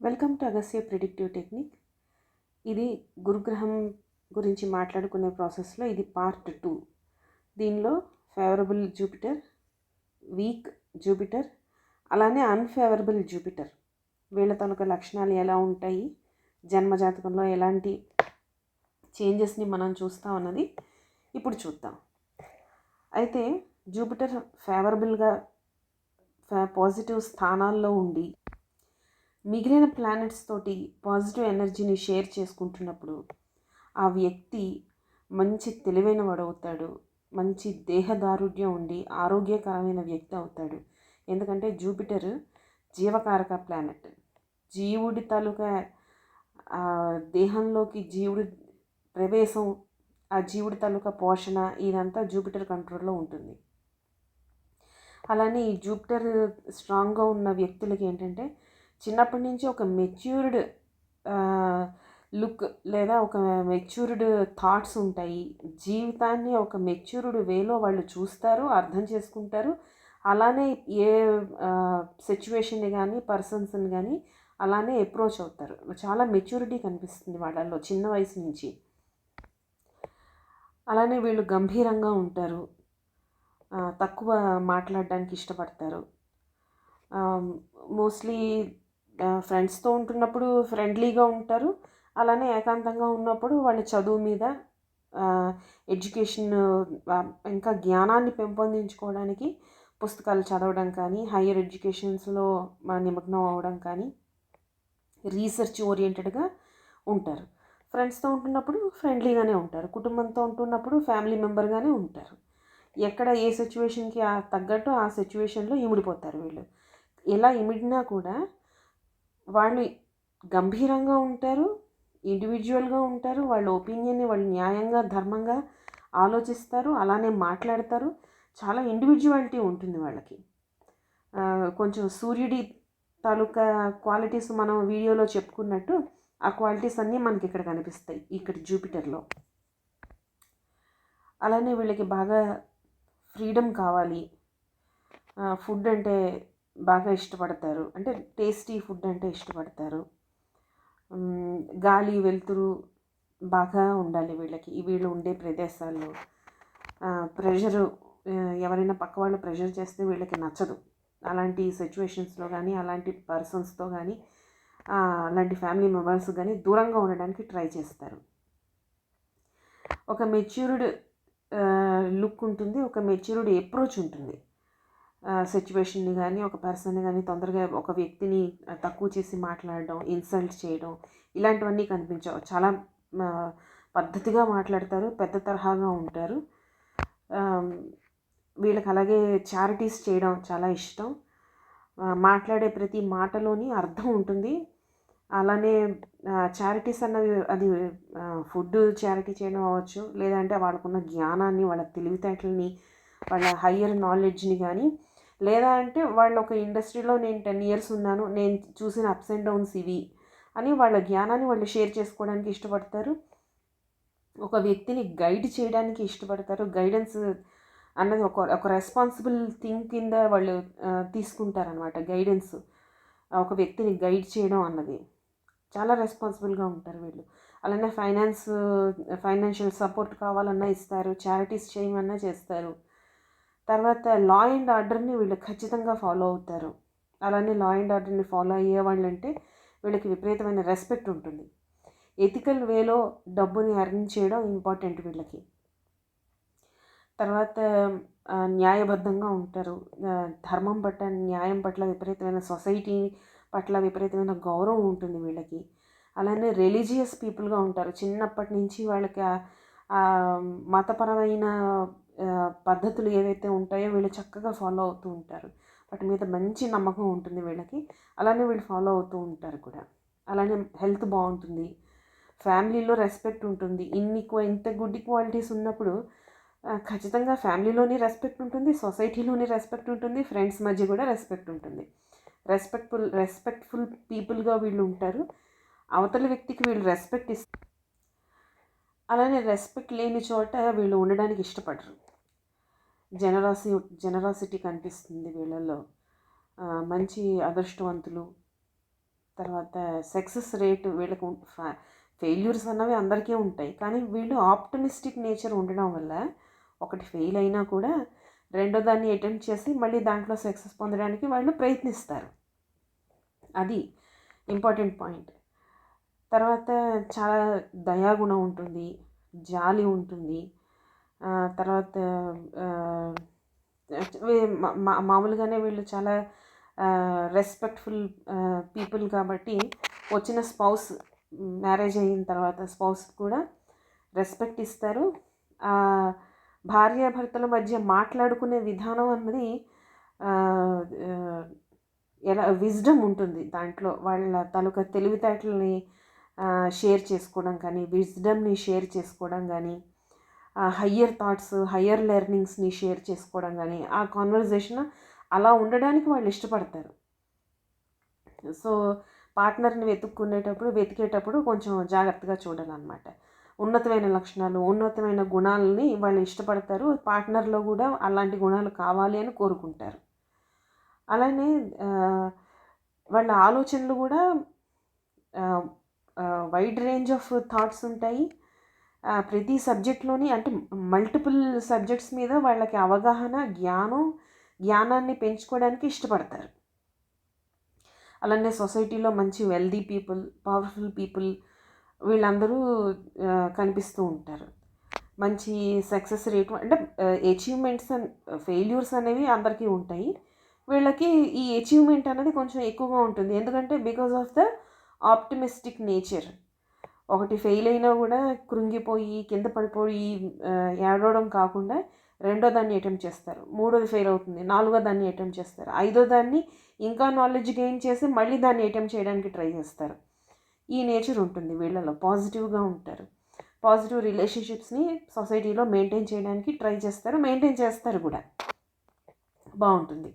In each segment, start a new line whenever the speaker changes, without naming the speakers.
Welcome to Agasya predictive technique. ఇది గురుగ్రహం గురించి మాట్లాడుకునే ప్రాసెస్లో ఇది పార్ట్ 2. దీనిలో ఫేవరబుల్ జూపిటర్, వీక్ జూపిటర్, అలానే అన్ఫేవరబుల్ జూపిటర్, వీళ్ళ తనక లక్షణాలు ఎలా ఉంటాయి, జన్మజాతకంలో ఎలాంటి చేంజెస్ని మనం చూస్తాం అన్నది ఇప్పుడు చూద్దాం. అయితే జూపిటర్ ఫేవరబుల్గా పాజిటివ్ స్థానాల్లో ఉండి మిగిలిన ప్లానెట్స్ తోటి పాజిటివ్ ఎనర్జీని షేర్ చేసుకుంటున్నప్పుడు ఆ వ్యక్తి మంచి తెలివైన వాడు అవుతాడు, మంచి దేహదారుఢ్యం ఉండి ఆరోగ్యకరమైన వ్యక్తి అవుతాడు. ఎందుకంటే జూపిటర్ జీవకారక ప్లానెట్. జీవుడి తాలూకా దేహంలోకి జీవుడి ప్రవేశం, ఆ జీవుడి తాలూకా పోషణ, ఇదంతా జూపిటర్ కంట్రోల్లో ఉంటుంది. అలానే ఈ జూపిటర్ స్ట్రాంగ్గా ఉన్న వ్యక్తులకి ఏంటంటే చిన్నప్పటి నుంచి ఒక మెచ్యూర్డ్ లుక్ లేదా ఒక మెచ్యూర్డ్ థాట్స్ ఉంటాయి. జీవితాన్ని ఒక మెచ్యూర్డ్ వేలో వాళ్ళు చూస్తారు, అర్థం చేసుకుంటారు. అలానే ఏ సిచ్యువేషన్ని కానీ పర్సన్స్ని కానీ అలానే అప్రోచ్ అవుతారు. చాలా మెచ్యూరిటీ కనిపిస్తుంది వాళ్ళల్లో చిన్న వయసు నుంచి. అలానే వీళ్ళు గంభీరంగా ఉంటారు, తక్కువ మాట్లాడడానికి ఇష్టపడతారు. మోస్ట్లీ ఫ్రెండ్స్తో ఉంటున్నప్పుడు ఫ్రెండ్లీగా ఉంటారు. అలానే ఏకాంతంగా ఉన్నప్పుడు వాళ్ళ చదువు మీద, ఎడ్యుకేషన్, ఇంకా జ్ఞానాన్ని పెంపొందించుకోవడానికి పుస్తకాలు చదవడం కానీ, హయ్యర్ ఎడ్యుకేషన్స్లో నిమగ్నం అవ్వడం కానీ, రీసెర్చ్ ఓరియంటెడ్గా ఉంటారు. ఫ్రెండ్స్తో ఉంటున్నప్పుడు ఫ్రెండ్లీగానే ఉంటారు, కుటుంబంతో ఉంటున్నప్పుడు ఫ్యామిలీ మెంబర్గానే ఉంటారు. ఎక్కడ ఏ సిచ్యువేషన్కి తగ్గట్టు ఆ సిచ్యువేషన్లో ఇమిడిపోతారు వీళ్ళు. ఎలా ఇమిడినా కూడా వాళ్ళు గంభీరంగా ఉంటారు, ఇండివిజువల్గా ఉంటారు. వాళ్ళ ఒపీనియన్ని వాళ్ళు న్యాయంగా ధర్మంగా ఆలోచిస్తారు, అలానే మాట్లాడతారు. చాలా ఇండివిజువాలిటీ ఉంటుంది వాళ్ళకి. కొంచెం సూర్యుడి తాలూకా క్వాలిటీస్ మనం వీడియోలో చెప్పుకున్నట్టు ఆ క్వాలిటీస్ అన్నీ మనకి ఇక్కడ కనిపిస్తాయి ఇక్కడ జూపిటర్లో. అలానే వీళ్ళకి బాగా ఫ్రీడమ్ కావాలి. ఫుడ్ అంటే బాగా ఇష్టపడతారు, అంటే టేస్టీ ఫుడ్ అంటే ఇష్టపడతారు. గాలి వెలుతురు బాగా ఉండాలి వీళ్ళకి. వీళ్ళు ఉండే ప్రదేశాల్లో ప్రెషరు, ఎవరైనా పక్క వాళ్ళు ప్రెషర్ చేస్తే వీళ్ళకి నచ్చదు. అలాంటి సిచ్యువేషన్స్లో కానీ, అలాంటి పర్సన్స్తో కానీ, అలాంటి ఫ్యామిలీ మెంబర్స్ కానీ దూరంగా ఉండడానికి ట్రై చేస్తారు. ఒక మెచ్యూర్డ్ లుక్ ఉంటుంది, ఒక మెచ్యూర్డ్ అప్రోచ్ ఉంటుంది. సిచ్యువేషన్ని కానీ, ఒక పర్సన్ని కానీ తొందరగా ఒక వ్యక్తిని తక్కువ చేసి మాట్లాడడం, ఇన్సల్ట్ చేయడం, ఇలాంటివన్నీ కనిపించవు. చాలా పద్ధతిగా మాట్లాడతారు, పెద్ద తరహాగా ఉంటారు. వీళ్ళకి అలాగే చారిటీస్ చేయడం చాలా ఇష్టం. మాట్లాడే ప్రతి మాటలోని అర్థం ఉంటుంది. అలానే చారిటీస్ అన్నవి అది ఫుడ్ చారిటీ చేయడం అవ్వచ్చు, లేదంటే వాళ్ళకున్న జ్ఞానాన్ని, వాళ్ళ తెలివితేటలని, వాళ్ళ హయ్యర్ నాలెడ్జ్ని కానీ, లేదా అంటే వాళ్ళు ఒక ఇండస్ట్రీలో నేను 10 years ఉన్నాను, నేను చూసిన అప్స్ అండ్ డౌన్స్ ఇవి అని వాళ్ళ జ్ఞానాన్ని వాళ్ళు షేర్ చేసుకోవడానికి ఇష్టపడతారు. ఒక వ్యక్తిని గైడ్ చేయడానికి ఇష్టపడతారు. గైడెన్స్ అన్నది ఒక రెస్పాన్సిబుల్ థింగ్ కింద వాళ్ళు తీసుకుంటారనమాట. గైడెన్స్, ఒక వ్యక్తిని గైడ్ చేయడం అన్నది చాలా రెస్పాన్సిబుల్గా ఉంటారు వీళ్ళు. అలానే ఫైనాన్షియల్ సపోర్ట్ కావాలన్నా ఇస్తారు, చారిటీస్ చేయమన్నా చేస్తారు. తర్వాత లా అండ్ ఆర్డర్ని వీళ్ళు ఖచ్చితంగా ఫాలో అవుతారు. అలానే లా అండ్ ఆర్డర్ని ఫాలో అయ్యేవాళ్ళంటే వీళ్ళకి విపరీతమైన రెస్పెక్ట్ ఉంటుంది. ఎథికల్ వేలో డబ్బుని ఎర్న్ చేయడం ఇంపార్టెంట్ వీళ్ళకి. తర్వాత న్యాయబద్ధంగా ఉంటారు. ధర్మం పట్ల, న్యాయం పట్ల విపరీతమైన, సొసైటీ పట్ల విపరీతమైన గౌరవం ఉంటుంది వీళ్ళకి. అలానే రిలీజియస్ పీపుల్గా ఉంటారు. చిన్నప్పటి నుంచి వాళ్ళకి మతపరమైన పద్ధతులు ఏవైతే ఉంటాయో వీళ్ళు చక్కగా ఫాలో అవుతూ ఉంటారు. వాటి మీద మంచి నమ్మకం ఉంటుంది వీళ్ళకి. అలానే వీళ్ళు ఫాలో అవుతూ ఉంటారు కూడా. అలానే హెల్త్ బాగుంటుంది, ఫ్యామిలీలో రెస్పెక్ట్ ఉంటుంది. ఇంత గుడ్ క్వాలిటీస్ ఉన్నప్పుడు ఖచ్చితంగా ఫ్యామిలీలోని రెస్పెక్ట్ ఉంటుంది, సొసైటీలోని రెస్పెక్ట్ ఉంటుంది, ఫ్రెండ్స్ మధ్య కూడా రెస్పెక్ట్ ఉంటుంది. రెస్పెక్ట్ఫుల్ పీపుల్గా వీళ్ళు ఉంటారు. అవతల వ్యక్తికి వీళ్ళు రెస్పెక్ట్ ఇస్తారు. అలానే రెస్పెక్ట్ లేని చోట వీళ్ళు ఉండడానికి ఇష్టపడరు. జనరాసిటీ కనిపిస్తుంది వీళ్ళల్లో. మంచి అదృష్టవంతులు. తర్వాత సక్సెస్ రేట్ వీళ్ళకు ఫెయిల్యూర్స్ అన్నవి అందరికీ ఉంటాయి, కానీ వీళ్ళు ఆప్టమిస్టిక్ నేచర్ ఉండడం వల్ల ఒకటి ఫెయిల్ అయినా కూడా రెండో దాన్ని అటెంప్ట్ చేసి మళ్ళీ దాంట్లో సక్సెస్ పొందడానికి వాళ్ళు ప్రయత్నిస్తారు. అది ఇంపార్టెంట్ పాయింట్. తర్వాత చాలా దయాగుణం ఉంటుంది, జాలి ఉంటుంది. తర్వాత మామూలుగానే వీళ్ళు చాలా రెస్పెక్ట్ఫుల్ పీపుల్ కాబట్టి వచ్చిన స్పౌస్ మ్యారేజ్ అయిన తర్వాత స్పౌస్ కూడా రెస్పెక్ట్ ఇస్తారు. భార్యాభర్తల మధ్య మాట్లాడుకునే విధానం అన్నది ఎలా విజ్డమ్ ఉంటుంది దాంట్లో. వాళ్ళ తాలూకా తెలివితేటలని షేర్ చేసుకోవడం కానీ, విజ్డమ్ని షేర్ చేసుకోవడం కానీ, హయ్యర్ థాట్స్, హయ్యర్ లెర్నింగ్స్ని షేర్ చేసుకోవడం కానీ, ఆ కాన్వర్జేషన్ అలా ఉండడానికి వాళ్ళు ఇష్టపడతారు. సో పార్ట్నర్ని వెతికేటప్పుడు కొంచెం జాగ్రత్తగా చూడాలన్నమాట. ఉన్నతమైన లక్షణాలు, ఉన్నతమైన గుణాలని వాళ్ళు ఇష్టపడతారు. పార్ట్నర్లో కూడా అలాంటి గుణాలు కావాలి అని కోరుకుంటారు. అలానే వాళ్ళ ఆలోచనలు కూడా వైడ్ రేంజ్ ఆఫ్ థాట్స్ ఉంటాయి. ప్రతి సబ్జెక్ట్లోని అంటే మల్టిపుల్ సబ్జెక్ట్స్ మీద వాళ్ళకి అవగాహన, జ్ఞానాన్ని పెంచుకోవడానికి ఇష్టపడతారు. అలానే సొసైటీలో మంచి వెల్దీ పీపుల్, పవర్ఫుల్ పీపుల్ వీళ్ళందరూ కనిపిస్తూ ఉంటారు. మంచి సక్సెస్ రేట్ అంటే అచీవ్మెంట్స్ అండ్ ఫెయిల్యూర్స్ అనేవి అందరికీ ఉంటాయి. వీళ్ళకి ఈ అచీవ్మెంట్ అనేది కొంచెం ఎక్కువగా ఉంటుంది. ఎందుకంటే because of the optimistic nature. ఒకటి ఫెయిల్ అయినా కూడా కృంగిపోయి కింద పడిపోయి ఏడవడం కాకుండా రెండో దాన్ని అటెంప్ట్ చేస్తారు. మూడోది ఫెయిల్ అవుతుంది, నాలుగో దాన్ని అటెంప్ట్ చేస్తారు, ఐదో దాన్ని ఇంకా నాలెడ్జ్ గెయిన్ చేసి మళ్ళీ దాన్ని అటెంప్ట్ చేయడానికి ట్రై చేస్తారు. ఈ నేచర్ ఉంటుంది వీళ్ళలో. పాజిటివ్గా ఉంటారు. పాజిటివ్ రిలేషన్షిప్స్ని సొసైటీలో మెయింటైన్ చేయడానికి ట్రై చేస్తారు, మెయింటైన్ చేస్తారు కూడా. బాగుంటుంది.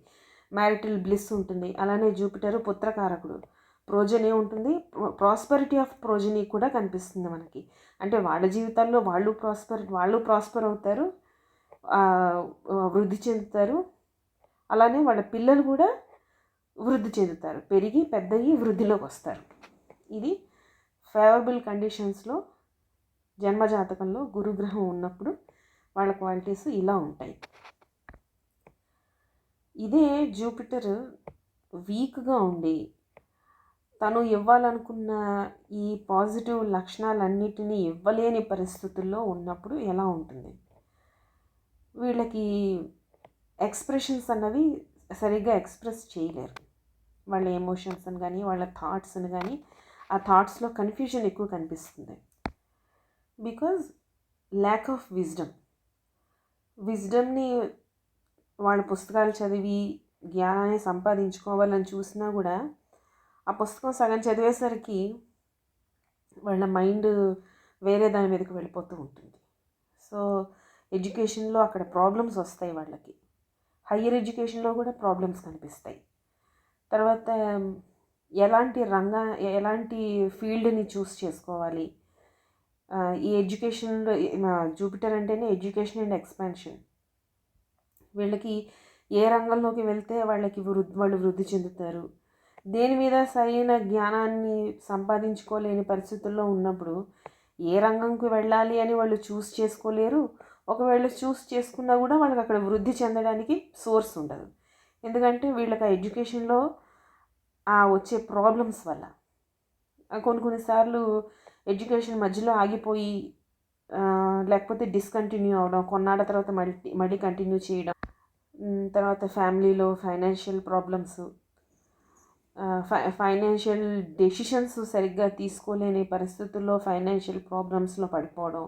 మ్యారిటల్ బ్లిస్ ఉంటుంది. అలానే జూపిటర్ పుత్రకారకుడు. ప్రోజనీ ఉంటుంది. ప్రాస్పరిటీ ఆఫ్ ప్రోజనీ కూడా కనిపిస్తుంది మనకి. అంటే వాళ్ళ జీవితాల్లో వాళ్ళు ప్రాస్పర్ అవుతారు, వృద్ధి చెందుతారు. అలానే వాళ్ళ పిల్లలు కూడా వృద్ధి చెందుతారు, పెరిగి పెద్దయి వృద్ధిలోకి వస్తారు. ఇది ఫేవరబుల్ కండిషన్స్లో జన్మజాతకంలో గురుగ్రహం ఉన్నప్పుడు వాళ్ళ క్వాలిటీస్ ఇలా ఉంటాయి. ఇదే జూపిటర్ వీక్గా ఉండి తను ఇవ్వాలనుకున్న ఈ పాజిటివ్ లక్షణాలన్నిటినీ ఇవ్వలేని పరిస్థితుల్లో ఉన్నప్పుడు ఎలా ఉంటుంది? వీళ్ళకి ఎక్స్ప్రెషన్స్ అన్నవి సరిగ్గా ఎక్స్ప్రెస్ చేయలేరు. వాళ్ళ ఎమోషన్స్ని కానీ, వాళ్ళ థాట్స్ని కానీ, ఆ థాట్స్లో కన్ఫ్యూజన్ ఎక్కువ కనిపిస్తుంది. బికాజ్ ల్యాక్ ఆఫ్ విజ్డమ్ని వాళ్ళ పుస్తకాలు చదివి జ్ఞానాన్ని సంపాదించుకోవాలని చూసినా కూడా ఆ పుస్తకం సగం చదివేసరికి వాళ్ళ మైండ్ వేరే దాని మీదకి వెళ్ళిపోతూ ఉంటుంది. సో ఎడ్యుకేషన్లో అక్కడ ప్రాబ్లమ్స్ వస్తాయి వాళ్ళకి. హయ్యర్ ఎడ్యుకేషన్లో కూడా ప్రాబ్లమ్స్ కనిపిస్తాయి. తర్వాత ఎలాంటి ఫీల్డ్ని చూస్ చేసుకోవాలి. ఈ ఎడ్యుకేషన్లో జూపిటర్ అంటేనే ఎడ్యుకేషన్ అండ్ ఎక్స్పాన్షన్. వీళ్ళకి ఏ రంగంలోకి వెళ్తే వాళ్ళు వృద్ధి చెందుతారు, దేని మీద సరైన జ్ఞానాన్ని సంపాదించుకోలేని పరిస్థితుల్లో ఉన్నప్పుడు ఏ రంగంకి వెళ్ళాలి అని వాళ్ళు చూస్ చేసుకోలేరు. ఒకవేళ చూస్ చేసుకున్నా కూడా వాళ్ళకి అక్కడ వృద్ధి చెందడానికి సోర్స్ ఉండదు. ఎందుకంటే వీళ్ళకి ఆ ఎడ్యుకేషన్లో వచ్చే ప్రాబ్లమ్స్ వల్ల కొన్నిసార్లు ఎడ్యుకేషన్ మధ్యలో ఆగిపోయి లేకపోతే డిస్కంటిన్యూ అవడం, కొన్నాళ్ళ తర్వాత మళ్ళీ కంటిన్యూ చేయడం. తర్వాత ఫ్యామిలీలో ఫైనాన్షియల్ ప్రాబ్లమ్స్, ఫైనాన్షియల్ డెసిషన్స్ సరిగ్గా తీసుకోలేని పరిస్థితుల్లో ఫైనాన్షియల్ ప్రాబ్లమ్స్లో పడిపోవడం,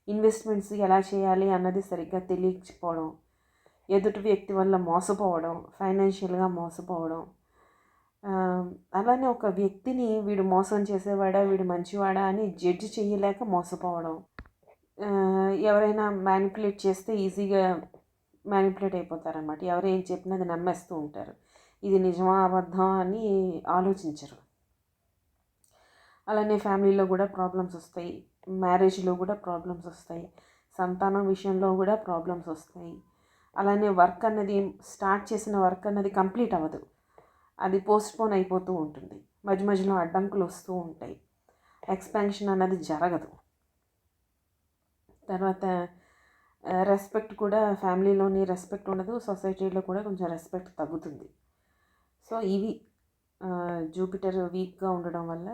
ఇన్వెస్ట్మెంట్స్ ఎలా చేయాలి అన్నది సరిగ్గా తెలియకపోవడం, ఎదుటి వ్యక్తి వల్ల మోసపోవడం, ఫైనాన్షియల్గా మోసపోవడం. అలానే ఒక వ్యక్తిని వీడు మోసం చేసేవాడా, వీడు మంచివాడా అని జడ్జి చేయలేక మోసపోవడం. ఎవరైనా మ్యానిపులేట్ చేస్తే ఈజీగా మ్యానిపులేట్ అయిపోతారనమాట. ఎవరు ఏం చెప్పినది నమ్మేస్తూ ఉంటారు. ఇది నిజమా అబద్ధం అని ఆలోచించరు. అలానే ఫ్యామిలీలో కూడా ప్రాబ్లమ్స్ వస్తాయి, మ్యారేజ్లో కూడా ప్రాబ్లమ్స్ వస్తాయి, సంతానం విషయంలో కూడా ప్రాబ్లమ్స్ వస్తాయి. అలానే స్టార్ట్ చేసిన వర్క్ అన్నది కంప్లీట్ అవ్వదు, అది పోస్ట్పోన్ అయిపోతూ ఉంటుంది. మధ్య మధ్యలో అడ్డంకులు వస్తూ ఉంటాయి. ఎక్స్పాన్షన్ అన్నది జరగదు. తర్వాత రెస్పెక్ట్ కూడా ఫ్యామిలీలోని రెస్పెక్ట్ ఉండదు, సొసైటీలో కూడా కొంచెం రెస్పెక్ట్ తగ్గుతుంది. సో ఇవి జూపిటర్ వీక్గా ఉండడం వల్ల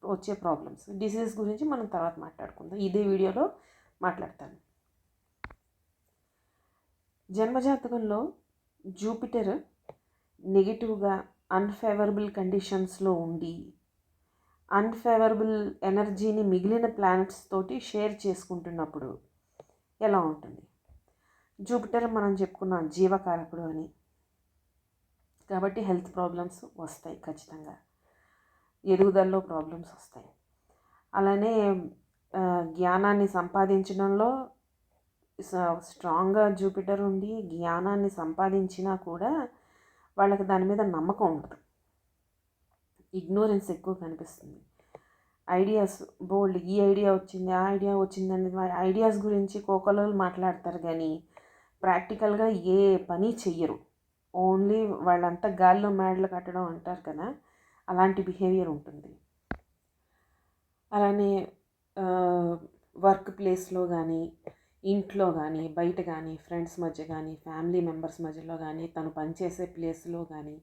వచ్చే ప్రాబ్లమ్స్. డిసీజ్ గురించి మనం తర్వాత మాట్లాడుకుందాం, ఇదే వీడియోలో మాట్లాడతాను. జన్మజాతకంలో జూపిటర్ నెగిటివ్గా అన్ఫేవరబుల్ కండిషన్స్లో ఉండి అన్ఫేవరబుల్ ఎనర్జీని మిగిలిన ప్లానెట్స్ తోటి షేర్ చేసుకుంటున్నప్పుడు ఎలా ఉంటుంది? జూపిటర్ మనం చెప్పుకున్నాం జీవకారకుడు అని, కాబట్టి హెల్త్ ప్రాబ్లమ్స్ వస్తాయి, ఖచ్చితంగా ఎదుగుదలలో ప్రాబ్లమ్స్ వస్తాయి. అలానే జ్ఞానాన్ని సంపాదించడంలో స్ట్రాంగ్గా జూపిటర్ ఉండి జ్ఞానాన్ని సంపాదించినా కూడా వాళ్ళకి దాని మీద నమ్మకం ఉండదు, ఇగ్నోరెన్స్ ఎక్కువ కనిపిస్తుంది. ఐడియాస్ బోల్డ్, ఈ ఐడియా వచ్చింది ఆ ఐడియా వచ్చిందని ఐడియాస్ గురించి కోకలు మాట్లాడతారు, కానీ ప్రాక్టికల్గా ఏ పని చెయ్యరు. ఓన్లీ వాళ్ళంతా గాల్లో మేడలు కట్టడం అంటారు కదా, అలాంటి బిహేవియర్ ఉంటుంది. అలానే వర్క్ ప్లేస్లో కానీ, ఇంట్లో కానీ, బయట కానీ, ఫ్రెండ్స్ మధ్య కానీ, ఫ్యామిలీ మెంబర్స్ మధ్యలో కానీ, తను పనిచేసే ప్లేస్లో కానీ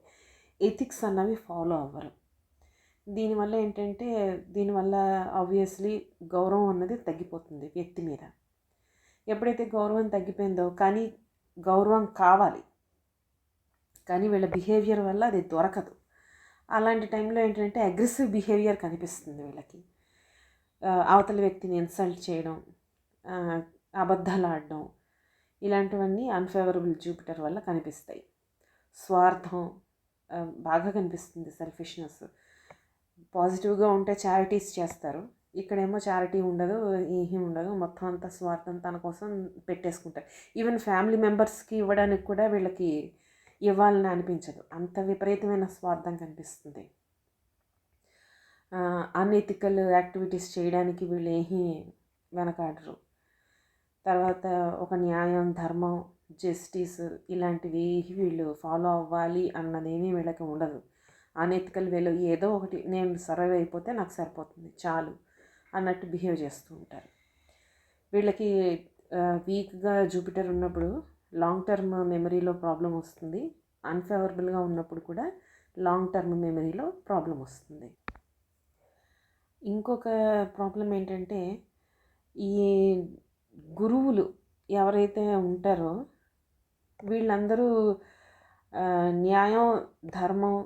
ఎథిక్స్ అన్నవి ఫాలో అవ్వరు. దీనివల్ల ఏంటంటే దీనివల్ల ఆబ్వియస్లీ గౌరవం అన్నది తగ్గిపోతుంది వ్యక్తి మీద. ఎప్పుడైతే గౌరవం తగ్గిపోయిందో, కానీ గౌరవం కావాలి, కానీ వీళ్ళ బిహేవియర్ వల్ల అది దొరకదు. అలాంటి టైంలో ఏంటంటే అగ్రెసివ్ బిహేవియర్ కనిపిస్తుంది వీళ్ళకి. అవతల వ్యక్తిని ఇన్సల్ట్ చేయడం, అబద్ధాలు ఆడడం, ఇలాంటివన్నీ అన్ఫేవరబుల్ జూపిటర్ వల్ల కనిపిస్తాయి. స్వార్థం బాగా కనిపిస్తుంది, సెల్ఫిష్నెస్. పాజిటివ్గా ఉంటే చారిటీస్ చేస్తారు, ఇక్కడేమో చారిటీ ఉండదు, ఏమీ ఉండదు, మొత్తం అంతా స్వార్థం తన కోసం పెట్టేసుకుంటారు. ఈవెన్ ఫ్యామిలీ మెంబర్స్కి ఇవ్వడానికి కూడా వీళ్ళకి ఇవ్వాలని అనిపించదు, అంత విపరీతమైన స్వార్థం కనిపిస్తుంది. అన్ఎథికల్ యాక్టివిటీస్ చేయడానికి వీళ్ళు ఏమీ వెనకాడరు. తర్వాత ఒక న్యాయం, ధర్మం, జస్టిస్ ఇలాంటివి వీళ్ళు ఫాలో అవ్వాలి అన్నదేమీ వీళ్ళకి ఉండదు. అన్ఎథికల్ వేలో ఏదో ఒకటి నేను సర్వైవ్ అయిపోతే నాకు సరిపోతుంది చాలు అన్నట్టు బిహేవ్ చేస్తూ ఉంటారు. వీళ్ళకి వీక్గా జూపిటర్ ఉన్నప్పుడు లాంగ్ టర్మ్ మెమరీలో ప్రాబ్లం వస్తుంది, అన్ఫేవరబుల్గా ఉన్నప్పుడు కూడా లాంగ్ టర్మ్ మెమరీలో ప్రాబ్లం వస్తుంది. ఇంకొక ప్రాబ్లం ఏంటంటే ఈ గురువులు ఎవరైతే ఉంటారో వీళ్ళందరూ న్యాయం, ధర్మం,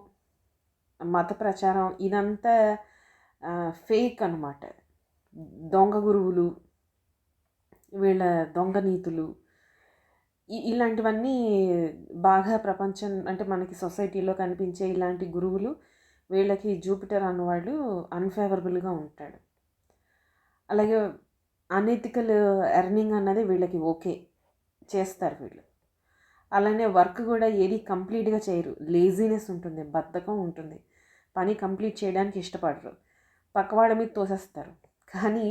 మత ప్రచారం ఇదంతా ఫేక్ అన్నమాట. దొంగ గురువులు, వీళ్ళ దొంగ నీతులు, ఇలాంటివన్నీ బాగా ప్రపంచం అంటే మనకి సొసైటీలో కనిపించే ఇలాంటి గురువులు వీళ్ళకి జూపిటర్ అన్నవాళ్ళు అన్ఫేవరబుల్గా ఉంటాడు. అలాగే అనెథికల్ ఎర్నింగ్ అన్నది వీళ్ళకి ఓకే చేస్తారు వీళ్ళు. అలానే వర్క్ కూడా ఏది కంప్లీట్గా చేయరు, లేజీనెస్ ఉంటుంది, బద్ధకం ఉంటుంది, పని కంప్లీట్ చేయడానికి ఇష్టపడరు, పక్కవాళ్ళ మీద తోసేస్తారు. కానీ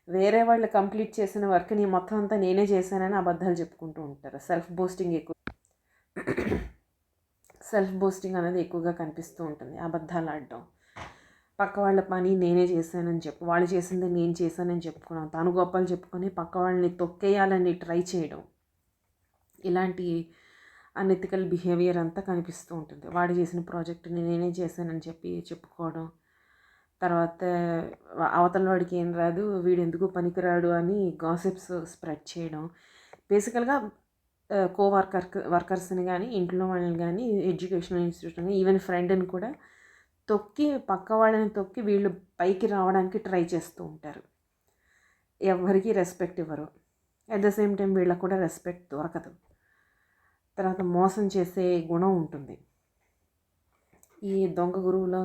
వేరే వాళ్ళు కంప్లీట్ చేసిన వర్క్ని మొత్తం అంతా నేనే చేశానని అబద్ధాలు చెప్పుకుంటూ ఉంటారు. సెల్ఫ్ బోస్టింగ్ అనేది ఎక్కువగా కనిపిస్తూ ఉంటుంది. అబద్ధాలు ఆడడం, పక్క వాళ్ళ పని నేనే చేశానని చెప్పు, వాళ్ళు చేసింది నేను చేశానని చెప్పుకున్నాను, తను గొప్పలు చెప్పుకొని పక్క వాళ్ళని తొక్కేయాలని ట్రై చేయడం, ఇలాంటి అనెథికల్ బిహేవియర్ అంతా కనిపిస్తూ ఉంటుంది. వాడు చేసిన ప్రాజెక్ట్ని నేనే చేశానని చెప్పుకోవడం, తర్వాత అవతల వాడికి ఏం రాదు, వీడు ఎందుకు పనికిరాడు అని గాసిప్స్ స్ప్రెడ్ చేయడం. బేసికల్గా వర్కర్స్ని కానీ, ఇంట్లో వాళ్ళని కానీ, ఎడ్యుకేషనల్ ఇన్స్టిట్యూషన్ కానీ, ఈవెన్ ఫ్రెండ్ని కూడా తొక్కి పక్క వాళ్ళని తొక్కి వీళ్ళు పైకి రావడానికి ట్రై చేస్తూ ఉంటారు. ఎవరికి రెస్పెక్ట్ ఇవ్వరు, అట్ ద సేమ్ టైం వీళ్ళకు కూడా రెస్పెక్ట్ దొరకదు. తర్వాత మోసం చేసే గుణం ఉంటుంది. ఈ దొంగ గురువులు,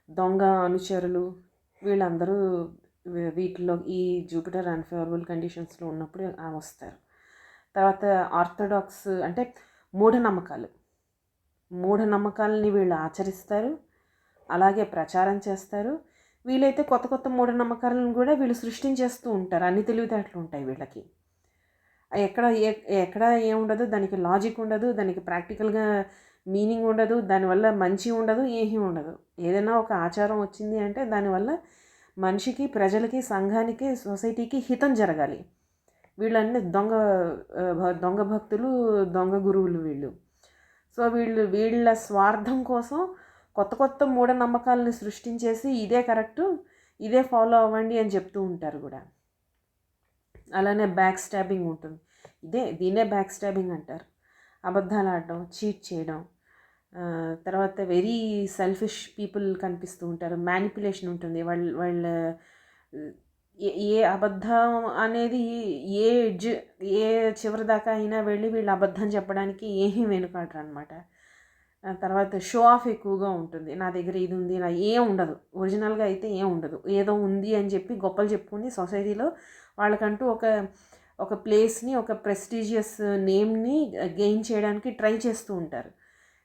దొంగ అనుచరులు వీళ్ళందరూ వీటిలో ఈ జూపిటర్ అన్ఫేవరబుల్ కండిషన్స్లో ఉన్నప్పుడు వస్తారు. తర్వాత ఆర్థోడాక్స్ అంటే మూఢనమ్మకాలని వీళ్ళు ఆచరిస్తారు, అలాగే ప్రచారం చేస్తారు. వీలైతే కొత్త కొత్త మూఢనమ్మకాలను కూడా వీళ్ళు సృష్టించేస్తూ ఉంటారు. అన్ని తెలివితేటలు ఉంటాయి వీళ్ళకి. ఎక్కడ ఏముండదు, దానికి లాజిక్ ఉండదు, దానికి ప్రాక్టికల్గా మీనింగ్ ఉండదు, దానివల్ల మంచి ఉండదు, ఏమీ ఉండదు. ఏదైనా ఒక ఆచారం వచ్చింది అంటే దానివల్ల మనిషికి, ప్రజలకి, సంఘానికి, సొసైటీకి హితం జరగాలి. వీళ్ళన్నీ దొంగ భక్తులు, దొంగ గురువులు వీళ్ళు. సో వీళ్ళ స్వార్థం కోసం కొత్త కొత్త మూఢనమ్మకాలని సృష్టించేసి ఇదే కరెక్టు, ఇదే ఫాలో అవ్వండి అని చెప్తూ ఉంటారు కూడా. అలానే బ్యాక్ స్టాబింగ్ ఉంటుంది. దీన్నే బ్యాక్ స్టాబింగ్ అంటారు. అబద్ధాలు ఆడడం, చీట్ చేయడం. తర్వాత వెరీ సెల్ఫిష్ పీపుల్ కనిపిస్తూ ఉంటారు. మ్యానిపులేషన్ ఉంటుంది. వాళ్ళ ఏ అబద్ధం అనేది ఏ చివరి దాకా అయినా వెళ్ళి వీళ్ళు అబద్ధం చెప్పడానికి ఏమీ వెనుకాడరు అనమాట. తర్వాత షో ఆఫ్ ఎక్కువగా ఉంటుంది. నా దగ్గర ఇది ఉంది, నా ఏం ఉండదు, ఒరిజినల్గా అయితే ఏం ఉండదు. ఏదో ఉంది అని చెప్పి గొప్పలు చెప్పుకుని సొసైటీలో వాళ్ళకంటూ ఒక ప్లేస్ని, ఒక ప్రెస్టీజియస్ నేమ్ని గెయిన్ చేయడానికి ట్రై చేస్తూ ఉంటారు.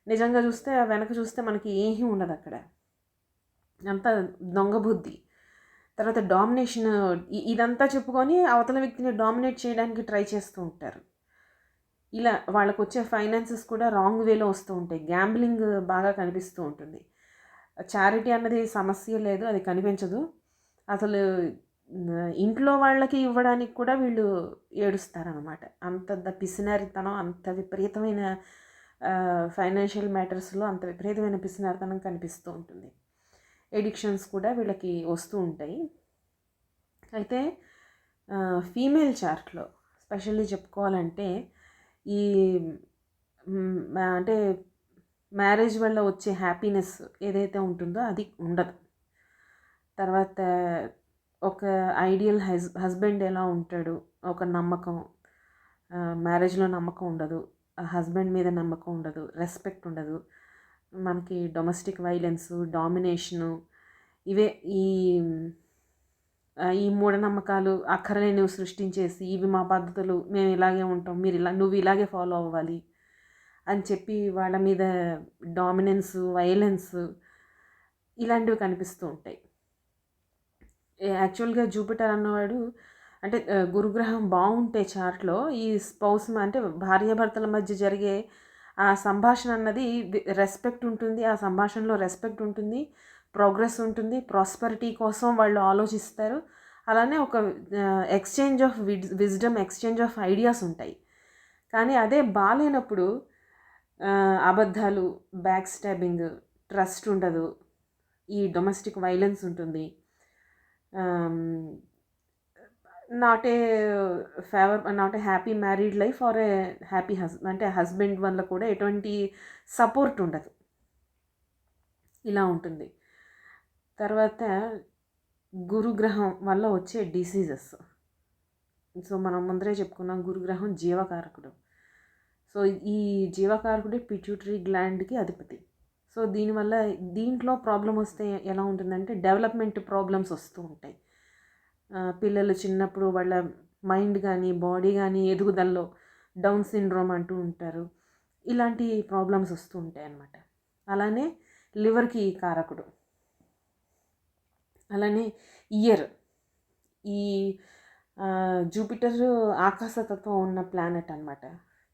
నిజంగా చూస్తే వెనక చూస్తే మనకి ఏమీ ఉండదు అక్కడ, అంతా దొంగ బుద్ధి. తర్వాత డామినేషన్, ఇదంతా చెప్పుకొని అవతల వ్యక్తిని డామినేట్ చేయడానికి ట్రై చేస్తూ ఉంటారు. ఇలా వాళ్ళకు వచ్చే ఫైనాన్సెస్ కూడా రాంగ్ వేలో వస్తూ ఉంటాయి. గ్యాంబ్లింగ్ బాగా కనిపిస్తూ ఉంటుంది. చారిటీ అన్నది సమస్య లేదు, అది కనిపించదు. అసలు ఇంట్లో వాళ్ళకి ఇవ్వడానికి కూడా వీళ్ళు ఏడుస్తారనమాట. అంత పిసినారితనం, అంత విపరీతమైన ఫైనాన్షియల్ మ్యాటర్స్లో అంత విపరీతమైన పిసినారితనం కనిపిస్తూ ఉంటుంది. ఎడిక్షన్స్ కూడా వీళ్ళకి వస్తూ ఉంటాయి. అయితే ఫీమేల్ చార్ట్లో స్పెషల్లీ చెప్పుకోవాలంటే ఈ అంటే మ్యారేజ్ వల్ల వచ్చే హ్యాపీనెస్ ఏదైతే ఉంటుందో అది ఉండదు. తర్వాత ఒక ఐడియల్ హస్బెండ్ ఎలా ఉంటాడు, ఒక నమ్మకం, మ్యారేజ్లో నమ్మకం ఉండదు, హస్బెండ్ మీద నమ్మకం ఉండదు, రెస్పెక్ట్ ఉండదు. మనకి డొమెస్టిక్ వైలెన్సు, డామినేషను, ఇవే ఈ మూఢనమ్మకాలు అక్కర్లేనివి సృష్టించేసి, ఇవి మా పద్ధతులు, మేము ఇలాగే ఉంటాం, నువ్వు ఇలాగే ఫాలో అవ్వాలి అని చెప్పి వాళ్ళ మీద డామినెన్స్, వైలెన్స్ ఇలాంటివి కనిపిస్తూ ఉంటాయి. యాక్చువల్గా జూపిటర్ అన్నవాడు అంటే గురుగ్రహం బాగుంటే చార్ట్లో ఈ స్పౌస్ అంటే భార్యాభర్తల మధ్య జరిగే ఆ సంభాషణ అన్నది రెస్పెక్ట్ ఉంటుంది. ఆ సంభాషణలో రెస్పెక్ట్ ఉంటుంది, ప్రోగ్రెస్ ఉంటుంది, ప్రాస్పరిటీ కోసం వాళ్ళు ఆలోచిస్తారు. అలానే ఒక exchange of wisdom, exchange of ideas ఉంటాయి. కానీ అదే బాగాలేనప్పుడు అబద్ధాలు, బ్యాక్ స్టాబింగ్, ట్రస్ట్ ఉండదు, ఈ డొమెస్టిక్ వైలెన్స్ ఉంటుంది. Not a happy married life or a happy అంటే హస్బెండ్ వల్ల కూడా ఎటువంటి సపోర్ట్ ఉండదు. ఇలా ఉంటుంది. తర్వాత గురుగ్రహం వల్ల వచ్చే డిసీజెస్. సో మనం ముందరే చెప్పుకున్నాం, గురుగ్రహం జీవకారకుడు. సో ఈ జీవకారకుడే పిట్యూటరీ గ్లాండ్కి అధిపతి. సో దీంట్లో ప్రాబ్లం వస్తే ఎలా ఉంటుందంటే డెవలప్మెంట్ ప్రాబ్లమ్స్ వస్తూ ఉంటాయి. పిల్లలు చిన్నప్పుడు వాళ్ళ మైండ్ కానీ బాడీ కానీ ఎదుగుదలలో డౌన్ సిండ్రోమ్ అంటూ ఉంటారు. ఇలాంటి ప్రాబ్లమ్స్ వస్తూ ఉంటాయి అన్నమాట. అలానే లివర్కి కారకుడు. అలానే ఇయర్. ఈ జూపిటర్ ఆకాశతత్వం ఉన్న ప్లానెట్ అన్నమాట.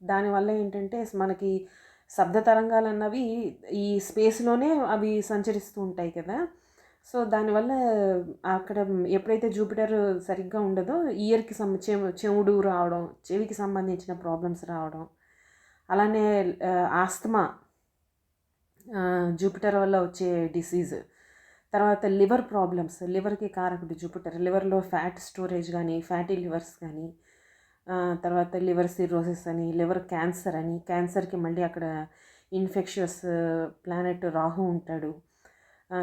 దానివల్ల ఏంటంటే మనకి శబ్ద తరంగాలు అన్నవి ఈ స్పేస్లోనే అవి సంచరిస్తూ ఉంటాయి కదా. సో దానివల్ల అక్కడ ఎప్పుడైతే జూపిటర్ సరిగ్గా ఉండదో ఇయర్కి చెవుడు రావడం, చెవికి సంబంధించిన ప్రాబ్లమ్స్ రావడం. అలానే ఆస్తమా జూపిటర్ వల్ల వచ్చే డిసీజ్. తర్వాత లివర్ ప్రాబ్లమ్స్. లివర్కి కారకుడు జూపిటర్. లివర్లో ఫ్యాట్ స్టోరేజ్ కానీ, ఫ్యాటీ లివర్స్ కానీ, తర్వాత లివర్ సిరోసిస్ అని, లివర్ క్యాన్సర్ అని, క్యాన్సర్కి మళ్ళీ అక్కడ ఇన్ఫెక్షియస్ ప్లానెట్ రాహు ఉంటాడు.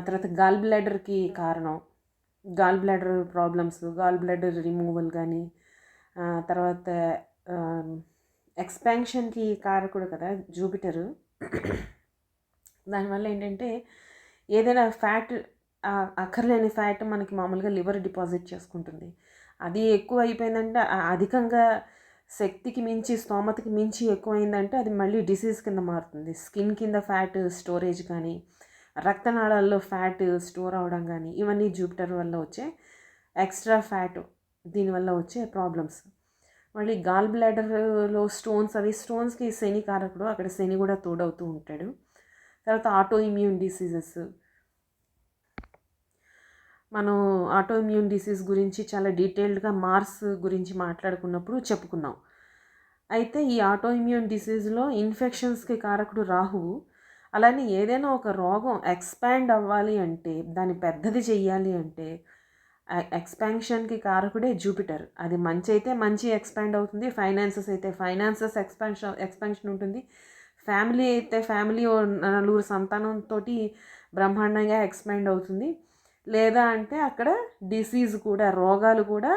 తర్వాత గాల్ బ్లాడర్కి కారణం, gall bladder problems, gall bladder removal కానీ, తర్వాత ఎక్స్పాన్షన్కి కారకుడు కదా జూపిటరు. దానివల్ల ఏంటంటే ఏదైనా ఫ్యాట్, అక్కర్లేని ఫ్యాట్ మనకి మామూలుగా లివర్ డిపాజిట్ చేసుకుంటుంది. అది ఎక్కువ అయిపోయిందంటే, అధికంగా శక్తికి మించి, స్తోమతకి మించి ఎక్కువైందంటే అది మళ్ళీ డిసీజ్ కింద మారుతుంది. స్కిన్ కింద ఫ్యాట్ స్టోరేజ్ కానీ, రక్తనాళాల్లో ఫ్యాట్ స్టోర్ అవడం కానీ, ఇవన్నీ జూపిటర్ వల్ల వచ్చే ఎక్స్ట్రా ఫ్యాట్, దీనివల్ల వచ్చే ప్రాబ్లమ్స్. మళ్ళీ గాల్ బ్లాడర్లో స్టోన్స్, అవి స్టోన్స్కి శని కారకుడు, అక్కడ శని కూడా తోడవుతూ ఉంటాడు. తర్వాత ఆటో ఇమ్యూన్ డిసీజెస్, మనం ఆటో ఇమ్యూన్ డిసీజ్ గురించి చాలా డీటెయిల్డ్గా మార్స్ గురించి మాట్లాడుకున్నప్పుడు చెప్పుకున్నాం. అయితే ఈ ఆటో ఇమ్యూన్ డిసీజ్లో ఇన్ఫెక్షన్స్కి కారకుడు రాహువు. అలానే ఏదైనా ఒక రోగం ఎక్స్పాండ్ అవ్వాలి అంటే, దాన్ని పెద్దది చెయ్యాలి అంటే ఎక్స్పాన్షన్కి కారకుడే జూపిటర్. అది మంచి అయితే మంచి ఎక్స్పాండ్ అవుతుంది, ఫైనాన్సెస్ అయితే ఫైనాన్సెస్ ఎక్స్పాన్షన్ ఉంటుంది, ఫ్యామిలీ అయితే ఫ్యామిలీ నలుగురు సంతానంతో బ్రహ్మాండంగా ఎక్స్పాండ్ అవుతుంది. లేదా అంటే అక్కడ డిసీజ్ కూడా, రోగాలు కూడా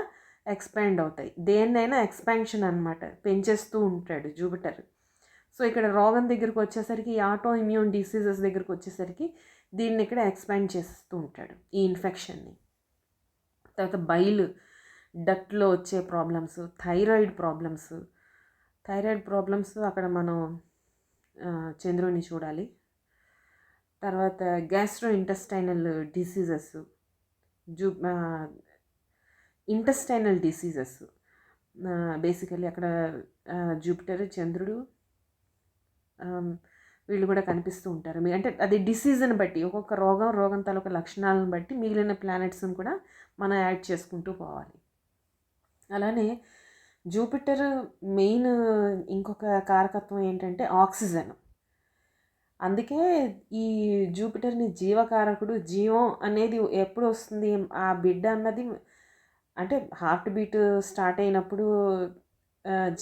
ఎక్స్పాండ్ అవుతాయి. దేన్నైనా ఎక్స్పాన్షన్ అనమాట, పెంచేస్తూ ఉంటాడు జూపిటర్. సో ఇక్కడ రోగం దగ్గరికి వచ్చేసరికి, ఆటో ఇమ్యూన్ డిసీజెస్ దగ్గరికి వచ్చేసరికి దీన్ని ఇక్కడ ఎక్స్పాండ్ చేస్తూ ఉంటాడు, ఈ ఇన్ఫెక్షన్ని. తర్వాత బైల్ డక్ట్లో వచ్చే ప్రాబ్లమ్స్, థైరాయిడ్ ప్రాబ్లమ్స్ అక్కడ మనం చంద్రుడిని చూడాలి. తర్వాత gastro intestinal diseases, intestinal diseases basically అక్కడ జూపిటర్, చంద్రుడు వీళ్ళు కూడా కనిపిస్తూ ఉంటారు. అంటే అది డిసీజ్ని బట్టి, ఒక్కొక్క రోగం తాలూకా లక్షణాలను బట్టి మిగిలిన ప్లానెట్స్ని కూడా మనం యాడ్ చేసుకుంటూ పోవాలి. అలానే జూపిటర్ మెయిన్ ఇంకొక కారకత్వం ఏంటంటే ఆక్సిజన్. అందుకే ఈ జూపిటర్ని జీవకారకుడు. జీవం అనేది ఎప్పుడు వస్తుంది, ఆ బిడ్డ అన్నది అంటే హార్ట్ బీట్ స్టార్ట్ అయినప్పుడు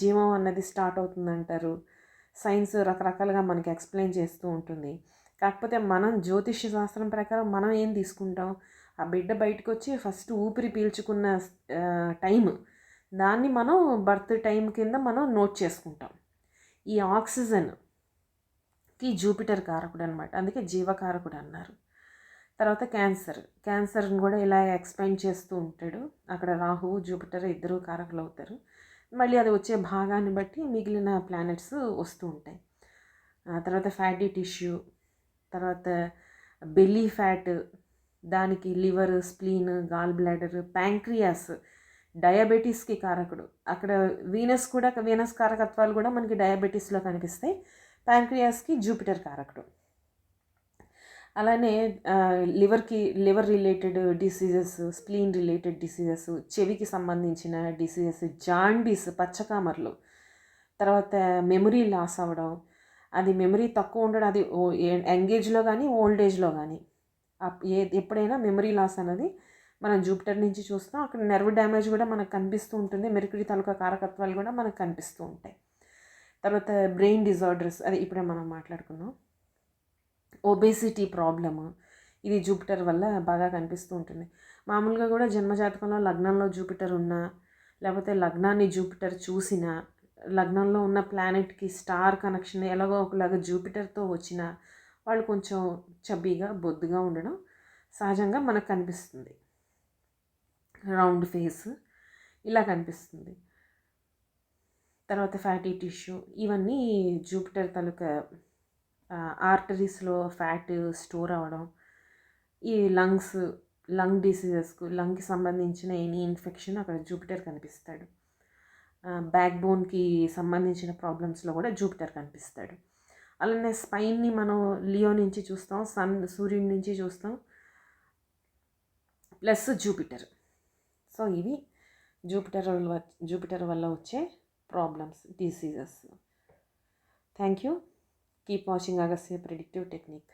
జీవం అన్నది స్టార్ట్ అవుతుందంటారు. సైన్స్ రకరకాలుగా మనకి ఎక్స్ప్లెయిన్ చేస్తూ ఉంటుంది. కాకపోతే మనం జ్యోతిష్య శాస్త్రం ప్రకారం మనం ఏం తీసుకుంటాం, ఆ బిడ్డ బయటకు వచ్చి ఫస్ట్ ఊపిరి పీల్చుకున్న టైం, దాన్ని మనం బర్త్ టైం కింద మనం నోట్ చేసుకుంటాం. ఈ ఆక్సిజన్కి జూపిటర్ కారకుడు అనమాట, అందుకే జీవకారకుడు అన్నారు. తర్వాత క్యాన్సర్ని కూడా ఇలా ఎక్స్పాండ్ చేస్తూ ఉంటాడు. అక్కడ రాహువు, జూపిటర్ ఇద్దరు కారకులు అవుతారు. మళ్ళీ అది వచ్చే భాగాన్ని బట్టి మిగిలిన ప్లానెట్స్ వస్తూ ఉంటాయి. తర్వాత ఫ్యాటీ టిష్యూ, తర్వాత బెల్లీ ఫ్యాట్, దానికి liver, spleen, gall bladder, pancreas డయాబెటీస్కి కారకుడు. అక్కడ వీనస్ కారకత్వాలు కూడా మనకి డయాబెటీస్లో కనిపిస్తాయి. ప్యాంక్రియాస్కి జూపిటర్ కారకుడు. అలానే liver related diseases, spleen related diseases, చెవికి సంబంధించిన డిసీజెస్, జాండీస్, పచ్చకామర్లు, తర్వాత మెమరీ లాస్ అవ్వడం, అది మెమరీ తక్కువ ఉండడం, అది యంగేజ్లో కానీ ఓల్డ్ ఏజ్లో కానీ ఎప్పుడైనా మెమరీ లాస్ అనేది మనం జూపిటర్ నుంచి చూస్తాం. అక్కడ నెర్వ్ డ్యామేజ్ కూడా మనకు కనిపిస్తూ ఉంటుంది. మెర్క్యూరీ తాలూకా కారకత్వాలు కూడా మనకు కనిపిస్తూ ఉంటాయి. తర్వాత బ్రెయిన్ డిజార్డర్స్, అది ఇప్పుడే మనం మాట్లాడుకున్నాం. ఒబేసిటీ ప్రాబ్లము, ఇది జూపిటర్ వల్ల బాగా కనిపిస్తూ ఉంటుంది. మామూలుగా కూడా జన్మజాతకంలో లగ్నంలో జూపిటర్ ఉన్నా, లేకపోతే లగ్నాన్ని జూపిటర్ చూసినా, లగ్నంలో ఉన్న ప్లానెట్కి స్టార్ కనెక్షన్ ఎలాగో ఒకలాగా జూపిటర్తో వచ్చిన వాళ్ళు కొంచెం చబ్బీగా, బొద్దుగా ఉండడం సహజంగా మనకు కనిపిస్తుంది. రౌండ్ ఫేస్ ఇలా కనిపిస్తుంది. తర్వాత ఫ్యాటీ టిష్యూ, ఇవన్నీ జూపిటర్ తాలూకా ఆర్టరీస్లో ఫ్యాట్ స్టోర్ అవ్వడం, ఈ లంగ్ డిసీజెస్కు, లంగ్కి సంబంధించిన ఎనీ ఇన్ఫెక్షన్ అక్కడ జూపిటర్ కనిపిస్తాడు. బ్యాక్ బోన్కి సంబంధించిన ప్రాబ్లమ్స్లో కూడా జూపిటర్ కనిపిస్తాడు. అలానే స్పైన్ని మనం లియో నుంచి చూస్తాం, సూర్యుడి నుంచి చూస్తాం, ప్లస్ జూపిటర్. సో ఇవి జూపిటర్ వల్ల వచ్చే problems, diseases. Thank you. Keep watching Agastya Predictive Technique.